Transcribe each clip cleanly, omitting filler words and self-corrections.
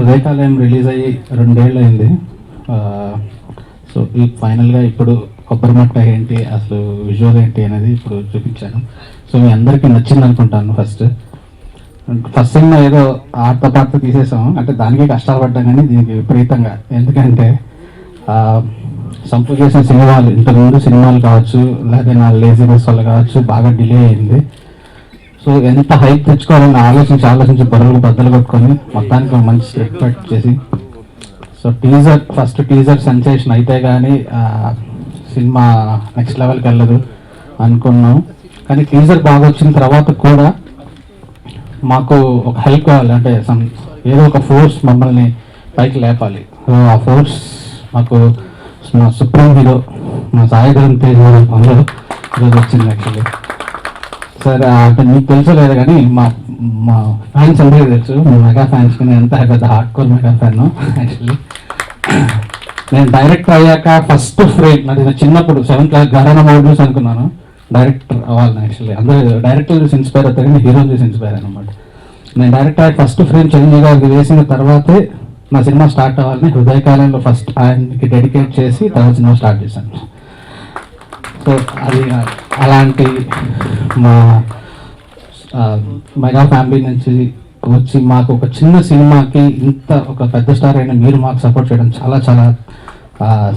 హృదయకాలయం release అయ్యి 2 ఏళ్ళు అయింది. సో ఈ ఫైనల్గా ఇప్పుడు కొబ్బరిమట్ట ఏంటి, అసలు విజువల్ ఏంటి అనేది ఇప్పుడు చూపించాను. సో మీ అందరికీ నచ్చింది అనుకుంటాను. ఫస్ట్ సినిమా ఏదో ఆర్త పార్త తీసేసాము అంటే దానికి కష్టాలు పడ్డాం, కానీ దీనికి విపరీతంగా. ఎందుకంటే సంపు చేసిన సినిమాలు, ఇంతకుముందు సినిమాలు కావచ్చు, లేదా నా లేజినెస్ వల్ల కావచ్చు, బాగా డిలే అయింది. సో ఎంత హైప్ తెచ్చుకోవాలని ఆలోచించి బరువులు బద్దలు కొట్టుకొని మొత్తానికి మంచి స్క్రిప్ట్ చేసి, సో ఫస్ట్ టీజర్ సెన్సేషన్ అయితే కానీ సినిమా నెక్స్ట్ లెవెల్కి వెళ్ళదు అనుకున్నాం. కానీ టీజర్ బాగా వచ్చిన తర్వాత కూడా మాకు ఒక హెల్ప్ కావాలి, అంటే ఏదో ఒక ఫోర్స్ మమ్మల్ని పైకి లేపాలి. సో ఆ ఫోర్స్ మాకు మా సుప్రీం హీరో మా సాయిధరం తేజ్ పనులు ఈరోజు వచ్చింది. యాక్చువల్లీ సార్ అంటే మీకు తెలుసో లేదు కానీ మా ఫ్యాన్స్ అందరికీ తెలుసు, మా మెగా ఫ్యాన్స్కి నేను ఎంత పెద్ద hard core mega fan. Actually నేను డైరెక్టర్ అయ్యాక ఫస్ట్ ఫ్రేమ్ నాది చిన్నప్పుడు 7th క్లాస్ ఘరానా మోడ్యూల్స్ అనుకున్నాను డైరెక్టర్ అవ్వాలని. యాక్చువల్లీ అందరూ డైరెక్టర్ చూసి ఇన్స్పైర్ అవుతారు, కానీ హీరోని చూసి ఇన్స్పైర్ అనమాట. నేను డైరెక్టర్ అయ్యి ఫస్ట్ ఫ్రేమ్ చిరంజీవి గారికి వేసిన తర్వాతే నా సినిమా స్టార్ట్ అవ్వాలని హృదయకాలంలో ఫస్ట్ ఆయనకి డెడికేట్ చేసి తర్వాత సినిమా స్టార్ట్ చేశాను. సో అది అలాంటి మా మెగా ఫ్యామిలీ నుంచి వచ్చి మాకు ఒక చిన్న సినిమాకి ఇంత ఒక పెద్ద స్టార్ అయిన మీరు మాకు సపోర్ట్ చేయడం చాలా చాలా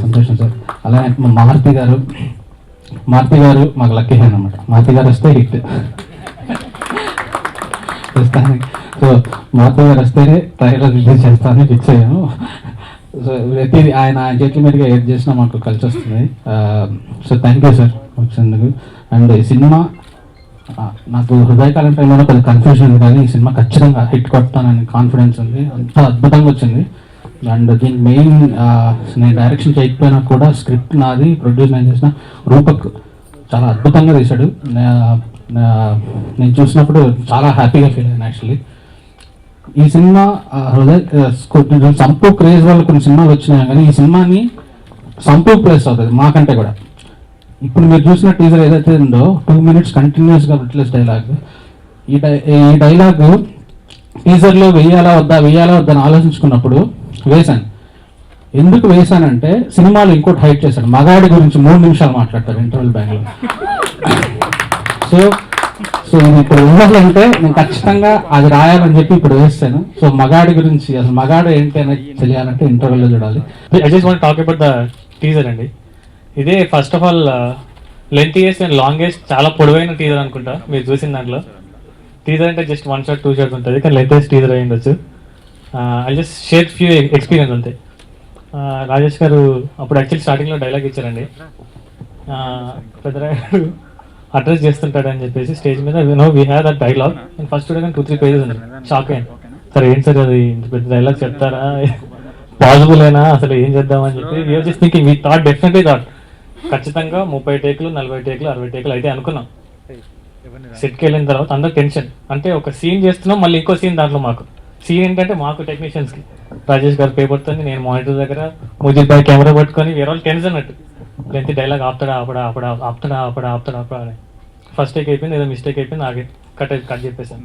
సంతోషం సార్. అలానే మా మారుతి గారు మాకు లక్కీ హ్యాండ్ అనమాట. మారుతి గారు వస్తే హిట్. సో మారుతి గారు వస్తేనే ట్రైలర్ రిలీజ్ చేస్తానని ఫిక్స్ అయ్యాను. సో ప్రతిదీ ఆయన చేతుల మీదుగా ఏది చేసినా మాకు కలిసి వస్తుంది. సో థ్యాంక్ యూ సార్ వచ్చినందుకు. అండ్ ఈ సినిమా నాకు హృదయకాలం టైంలో కొంచెం కన్ఫ్యూజన్ ఉంది, కానీ ఈ సినిమా ఖచ్చితంగా హిట్ కొడతానని కాన్ఫిడెన్స్ ఉంది. అంత అద్భుతంగా వచ్చింది. అండ్ దీనికి మెయిన్ నేను డైరెక్షన్ చేయకపోయినా కూడా స్క్రిప్ట్ నాది, ప్రొడ్యూస్ నేను చేసిన రూపక్ చాలా అద్భుతంగా తీశాడు. నేను చూసినప్పుడు చాలా హ్యాపీగా ఫీల్ అయ్యాను. యాక్చువల్లీ ఈ సినిమా సంపు క్రేజ్ వల్ల కొన్ని సినిమాలు వచ్చినాయి, కానీ ఈ సినిమాని సంపు ప్లేస్ అవుతుంది మాకంటే కూడా. ఇప్పుడు మీరు చూసిన టీజర్ ఏదైతే ఉందో 2 minutes కంటిన్యూస్గా బ్రిట్లెస్ డైలాగ్, ఈ డైలాగ్ టీజర్లో వెయ్యాలా వద్దా అని ఆలోచించుకున్నప్పుడు వేశాను. ఎందుకు వేశానంటే సినిమాలో ఇంకోటి హైట్ చేశాడు, మగాడి గురించి 3 నిమిషాలు మాట్లాడతారు ఇంటర్వెల్ బ్యాంగ్లో. సో ఇది ఇప్పుడు ఉండాలంటే నేను ఖచ్చితంగా అది రాయాలని చెప్పి ఇప్పుడు వేస్తాను. సో మగాడి గురించి అసలు మగాడు ఏంటి అనేది తెలియాలంటే ఇంటర్వెల్లో చూడాలి. I just want talk about the teaser అండి. ఇదే first of all lengthiest and longest, చాలా పొడవైన టీజర్ అనుకుంటా మీరు చూసిన దాంట్లో. టీజర్ అంటే జస్ట్ 1 shot 2 shots ఉంటుంది, కానీ లెంతీయెస్ట్ టీజర్ అయి ఉండొచ్చు. I just share few experience అంతే. రాజేష్ గారు అప్పుడు యాక్చువల్లీ స్టార్టింగ్లో డైలాగ్ ఇచ్చారండి, పెద్దరాయుడు అడ్రస్ చేస్తుంటాడని చెప్పేసి స్టేజ్ మీద. We have that dialogue and first చూడగానే 2-3 pages ఉంది. షాక్ అయ్యాను, సార్ ఏంటి సార్ అది ఇంత పెద్ద డైలాగ్ చెప్తారా, పాసిబుల్ అయినా అసలు ఏం చేద్దామని చెప్పి we're just thinking. We thought definitely thought ఖచ్చితంగా 30 takes 40 takes 60 takes అయితే అనుకున్నాం. సెట్కి వెళ్ళిన తర్వాత అందరూ టెన్షన్, అంటే ఒక సీన్ చేస్తున్నాం మళ్ళీ ఇంకో సీన్. దాంట్లో మాకు సీన్ ఏంటంటే మాకు టెక్నీషియన్స్కి రాజేష్ గారు పేపర్తో, నేను మానిటర్ దగ్గర ముజిద్ బాయ్ కెమెరా పట్టుకొని వేరే వాళ్ళు టెన్షన్ అన్నట్టు. లెంత్ డైలాగ్ ఆపుతాడా అని. ఫస్ట్ టేక్ అయిపోయింది, ఏదో మిస్టేక్ అయిపోయింది, ఆగి కట్ చెప్పేసాను.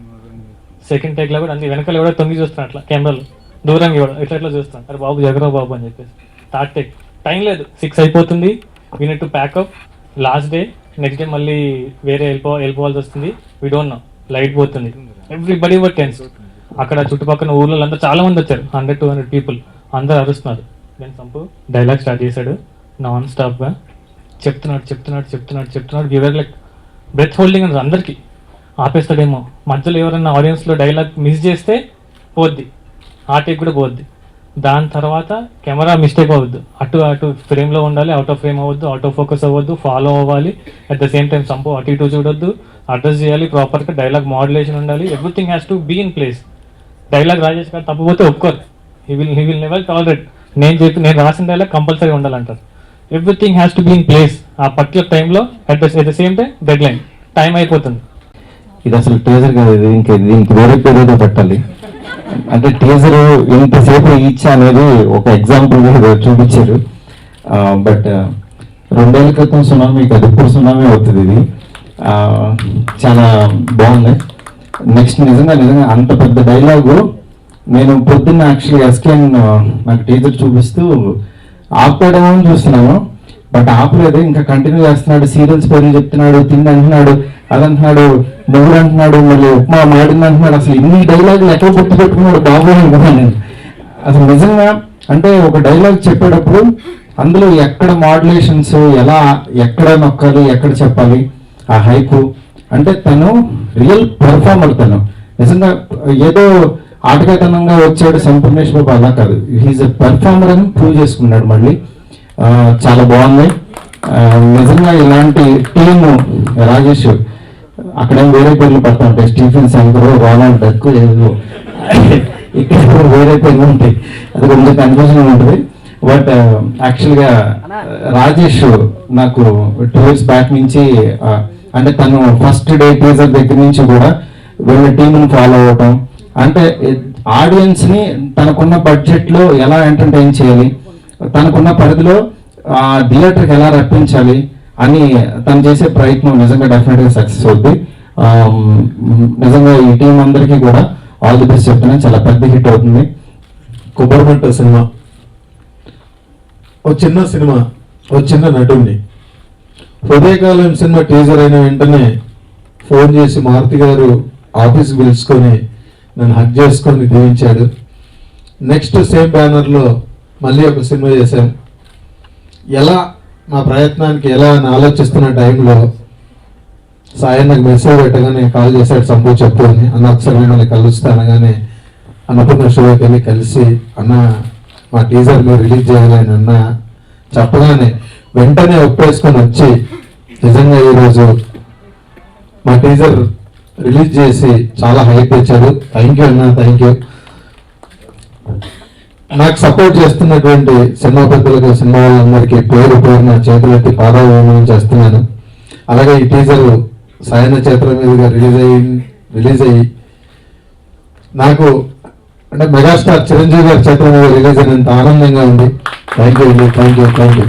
సెకండ్ టేక్లో కూడా అన్ని వెనకాల కూడా తొంగి చూస్తాను అట్లా కెమెరాలు దూరంగా కూడా ఇట్లా చూస్తాను, అరే బాబు జగరా బాబు అని చెప్పేసి. థర్డ్ టేక్ టైం లేదు, 6 అయిపోతుంది, we need to pack up. Last day, next day మళ్ళీ వేరే వెళ్ళిపోవాల్సి వస్తుంది. వీ డోంట్ నో, లైట్ పోతుంది, ఎవ్రీబడి వర్ టెన్స్. అక్కడ చుట్టుపక్కల ఊర్లో అంతా చాలా మంది వచ్చారు, 100-200 people, అందరు అరుస్తున్నారు. దెన్ సంపు డైలాగ్ స్టార్ట్ చేశాడు నాన్ స్టాప్గా, చెప్తున్నాడు. గివర్ లైక్ బ్రెత్ హోల్డింగ్ అని అందరికీ. ఆపేస్తాడేమో, మధ్యలో ఎవరైనా ఆడియన్స్లో డైలాగ్ మిస్ చేస్తే పోద్ది, ఆ టేక్ కూడా పోద్ది. దాని తర్వాత కెమెరా మిస్టేక్ అవ్వద్దు, అటు ఫ్రేమ్లో ఉండాలి, అవుట్ ఆఫ్ ఫ్రేమ్ అవ్వద్దు, అవుట్ ఆఫ్ ఫోకస్ అవ్వద్దు, ఫాలో అవ్వాలి. At the same time Sampu అటు ఇటు చూడొద్దు, అడ్రస్ చేయాలి ప్రాపర్గా, డైలాగ్ మాడ్యులేషన్ ఉండాలి, everything has to be in place. Dialogue Rajesh garu తప్పిపోతే ఒప్పుకోరు, హీ విల్ నెవర్ టాలరేట్. నేను రాసిన డైలాగ్ కంపల్సరీ ఉండాలంటారు. Everything has to be in place ఆ పర్టికులర్ టైంలో. At the same time time అయిపోతుంది. ఇది అసలు టీజర్ కాదు, దీనికి వేరే పేరు ఏదో పెట్టాలి. అంటే టీజర్ ఇంతసేపు ఇచ్చా అనేది ఒక ఎగ్జాంపుల్ చూపించారు. బట్ 2 ఏళ్ల క్రితం సునామీ కాదు, ఇప్పుడు సునామీ అవుతుంది. ఇది చాలా బాగుంది. నెక్స్ట్ నిజంగా అంత పెద్ద డైలాగు నేను పొద్దున్న యాక్చువల్లీ ఎస్కేన్ నాకు టీజర్ చూపిస్తూ ఆపేయడం అని చూస్తున్నాను, బట్ ఆపలేదు, ఇంకా కంటిన్యూ చేస్తున్నాడు. సీరియల్స్ పేర్లు చెప్తున్నాడు, తిండి అంటున్నాడు, అదంటున్నాడు, నువ్వుడు అంటున్నాడు, మళ్ళీ ఉప్మా మాడింది అంటున్నాడు. అసలు ఇన్ని డైలాగులు ఎక్కడ గుర్తు పెట్టుకున్నాడు బాబు అనుకున్నాను నేను. అసలు నిజంగా అంటే ఒక డైలాగ్ చెప్పేటప్పుడు అందులో ఎక్కడ మాడ్యులేషన్స్, ఎలా ఎక్కడ నొక్కాలి, ఎక్కడ చెప్పాలి, ఆ హైపు, అంటే తను రియల్ పర్ఫార్మర్. తను నిజంగా ఏదో ఆటగాతనంగా వచ్చాడు సంపూర్ణేష్ బాబు, అలా కాదు, హీఈస్ ఎ పర్ఫార్మర్ అని ప్రూవ్ చేసుకున్నాడు మళ్ళీ. చాలా బాగుంది. నిజంగా ఇలాంటి టీము రాజేష్ అక్కడేం వేరే పేర్లు పడతా ఉంటాయి, స్టీఫెన్ శంకర్, రోనాల్డ్ డక్, ఏదో ఇక్కడ వేరే పేర్లు ఉంటాయి, అది కొంచెం కన్ఫ్యూజన్ ఉంటుంది. బట్ యాక్చువల్గా రాజేష్ నాకు 2 years బ్యాక్ నుంచి అంటే తను ఫస్ట్ డే టీజర్ దగ్గర నుంచి కూడా వీళ్ళ టీంని ఫాలో అవటం, అంటే ఆడియన్స్ని తనకున్న బడ్జెట్లో ఎలా ఎంటర్టైన్ చేయాలి, తనకున్న పరిధిలో థియేటర్కి ఎలా రప్పించాలి అని తను చేసే ప్రయత్నం నిజంగా డెఫినెట్గా సక్సెస్ అవుద్ది. నిజంగా ఈ టీం అందరికీ కూడా ఆల్ ది బెస్ట్ చెప్తున్నాను, చాలా పెద్ద హిట్ అవుతుంది. కొబ్బరిమంట సినిమా ఓ చిన్న సినిమా, ఓ చిన్న నటుడిని హృదయకాలం సినిమా టీజర్ అయిన వెంటనే ఫోన్ చేసి మారుతి గారు ఆఫీస్కి పిలుచుకొని నన్ను హక్ చేసుకొని దీవించాడు. నెక్స్ట్ సేమ్ బ్యానర్లో మళ్ళీ ఒక సినిమా చేశాం. ఎలా మా ప్రయత్నానికి ఎలా అని ఆలోచిస్తున్న టైంలో సాయం నాకు మెసేజ్ పెట్టగానే కాల్ చేశాడు, సంపూ చెప్పు అని. అన్న ఒకసారి మిమ్మల్ని కలుస్తా అనగానే అన్నపూర్ణ షోకి వెళ్ళి కలిసి, అన్న మా టీజర్ మీరు రిలీజ్ చేయాలని అన్న చెప్పగానే వెంటనే ఒప్పేసుకొని వచ్చి నిజంగా ఈరోజు మా టీజర్ రిలీజ్ చేసి చాలా హైప్ ఇచ్చాడు. థ్యాంక్ యూ అన్న, థ్యాంక్ యూ. నాకు సపోర్ట్ చేస్తున్నటువంటి సినిమా పెద్దలకు, సినిమా వాళ్ళందరికీ పేరు పేరున చేతులెత్తి పాదాభివందనం చేస్తున్నాను. అలాగే ఈ టీజర్ సాయన చేతుల మీదుగా రిలీజ్ అయ్యి నాకు అంటే మెగాస్టార్ చిరంజీవి గారి చేతుల మీద రిలీజ్ అయినంత ఆనందంగా ఉంది. థ్యాంక్ యూ అండి, థ్యాంక్ యూ, థ్యాంక్ యూ.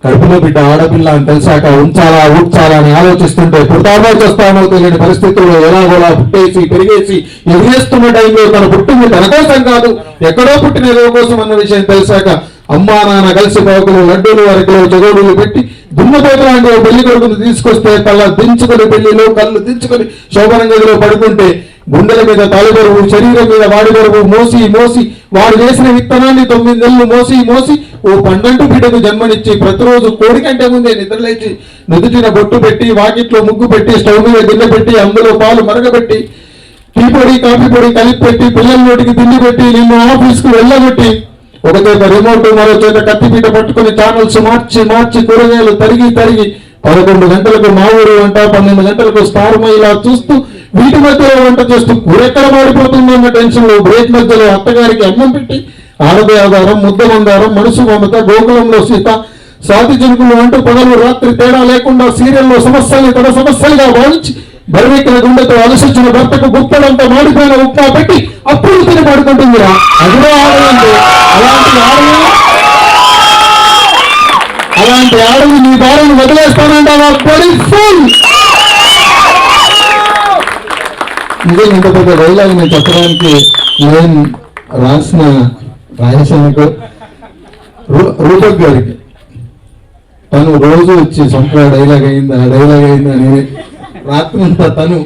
కడుపులో బిడ్డ ఆడపిల్ల అని తెలిసాక ఉంచాలా ఊడ్చాలా అని ఆలోచిస్తుంటే పుడతామో చేస్తామో తెలియని పరిస్థితుల్లో ఎలాగోలా పుట్టేసి పెరిగేసి ఎదిరేస్తున్న టైంలో తన పుట్టింది తన కోసం కాదు, ఎక్కడో పుట్టిన ఏదో కోసం అన్న విషయం తెలిసాక అమ్మా నాన్న కలిసి పోకలు, లడ్డూలు, అరకులు, చగోడులు పెట్టి దున్నపోత లాంటి పెళ్లి కొడుకుని తీసుకొస్తే కళ్ళ దించుకొని, పెళ్లిలో కళ్ళు దించుకొని శోభన గదిలో పడుకుంటే గుండెల మీద తాలిబరువు, శరీరం మీద వాడి బరువు మోసి మోసి వాడు వేసిన విత్తనాన్ని 9 నెలలు మోసి మోసి ఓ పండంటు బిడ్డకు జన్మనిచ్చి ప్రతిరోజు కోడి కంటే ముందే నిద్రలేచి నుదుటిన బొట్టు పెట్టి, వాకిట్లో ముగ్గు పెట్టి, స్టవ్ మీద గిన్నె పెట్టి, అందులో పాలు మరగబెట్టి, టీ పొడి కాఫీ పొడి కలిపి పెట్టి, పిల్లల నోటికి తిండి పెట్టి, నిన్ను ఆఫీస్కు వెళ్ళగొట్టి, ఒక చేత రిమోట్ మరో చేత కత్తిపీట పట్టుకుని ఛానల్స్ మార్చి మార్చి కూరగాయలు తరిగి 11 గంటలకు మా ఊరు వంట, 12 గంటలకు స్టార్ మహిళ చూస్తూ, వీటి మధ్యలో వంట చేస్తూ కూరెక్కడ మాడిపోతుందన్న టెన్షన్ లో బ్రేక్ మధ్యలో అత్తగారికి అన్నం పెట్టి, ఆడదే ఆధారం, ముద్ద మందారం, మనసు మమత, గోకులంలో సీత, సాతి జనుకులు అంటూ పగలు రాత్రి తేడా లేకుండా సీరియల్లో సమస్యల్ని తన సమస్యలుగా భావించి బరివెక్కిన గుండెతో అలసొచ్చిన భర్తకు గుప్పడంతా మాడిపోయిన ఉప్మా పెట్టి అప్పుడు తిని పడుకుంటుందిరా. అదిలో ఆడదంటే అలాంటి ఆడది నీ భార్యను వదిలేస్తానంటావా? నిజంగా ఇంత పెద్ద డైలాగ్ నేను చెప్పడానికి నేను రాసిన రాయసానికి రూపక్ గారికి తను రోజు వచ్చి సంపూర్ణ డైలాగ్ అయింది, ఆ డైలాగ్ అయింది అని రాత్రి అంతా తను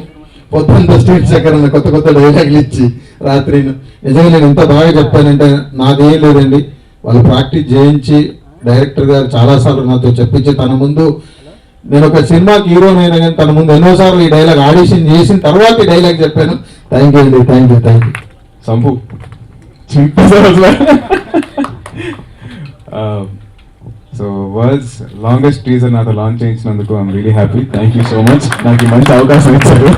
పొద్దుంతా స్ట్రీట్ చక్కరన్న కొత్త డైలాగులు ఇచ్చి రాత్రి నిజంగా నేను ఎంత బాగా చెప్పానంటే నాదేం లేదండి, వాళ్ళు ప్రాక్టీస్ చేయించి డైరెక్టర్ గారు చాలాసార్లు నాతో చెప్పించి తన ముందు నేను ఒక సినిమాకి హీరోనైనా కానీ తన ముందు ఎన్నోసార్లు ఈ డైలాగ్ ఆడిషన్ చేసిన తర్వాత ఈ డైలాగ్ చెప్పాను. థ్యాంక్ యూ అండి, థ్యాంక్ యూ, థ్యాంక్ యూ. సంపు చింపేశారు అసలు. సో వరల్డ్స్ లాంగెస్ట్ టీజర్ నాతో లాంచ్ చేయించినందుకు I'm really happy. Thank you so much, నాకు మంచి అవకాశం ఇచ్చారు.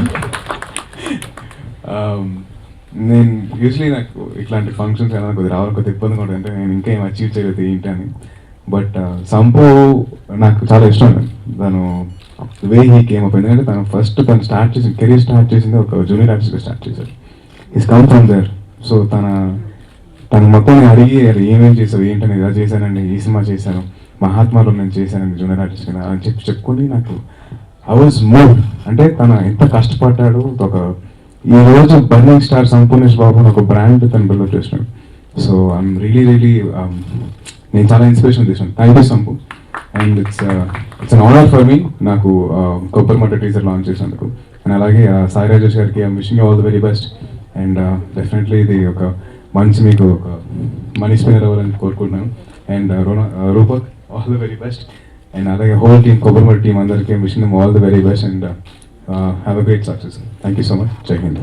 నేను యూజువలీ నాకు ఇట్లాంటి ఫంక్షన్స్ ఏమైనా కొద్దిగా రావాలి, కొద్దిగా ఇబ్బందిగా ఉంటుంది, అంటే నేను ఇంకా ఏం అచీవ్ చేయలేదు ఏంటి అని. బట్ సంపు నాకు చాలా ఇష్టం. తను వే హీ కేమ్ అప్, ఎందుకంటే తను స్టార్ట్ చేసి కెరీర్ స్టార్ట్ చేసింది ఒక జూనియర్ ఆర్టిస్ట్గా స్టార్ట్ చేశారు. Is come from there. So తన మొత్తం అడిగి ఏమేం చేసావు ఏంటని, ఇలా చేశానండి, ఈ సినిమా చేశాను, మహాత్మాలో నేను చేశానండి జూనియర్ ఆర్టిస్ట్ కింద అని చెప్పుకొని నాకు ఐ వాజ్ మూవ్డ్. అంటే తను ఎంత కష్టపడ్డాడు, ఒక ఈ రోజు బర్నింగ్ స్టార్ సంపూర్ణేష్ బాబు అని ఒక బ్రాండ్ తను బిల్డప్ చేసినాడు. సో ఐఎమ్ రియలీ నేను చాలా ఇన్స్పిరేషన్ తీసాను. Thank you Sampu. And it's an honour for me నాకు కొబ్బరిమట్ట టీజర్ లాంచ్ చేసినందుకు. అండ్ అలాగే సాయి రాజేష్ గారికి I'm wishing all the very best. And definitely ఇది ఒక మంచి మీకు ఒక మనీ స్పిన్నర్ అవ్వాలని కోరుకుంటున్నాను. And Roopak all the very best. And అలాగే హోల్ టీమ్ కొబ్బరిమట్ట టీమ్ అందరికీ wishing them all the very best and have a great success. Thank you so much. Jai Hind.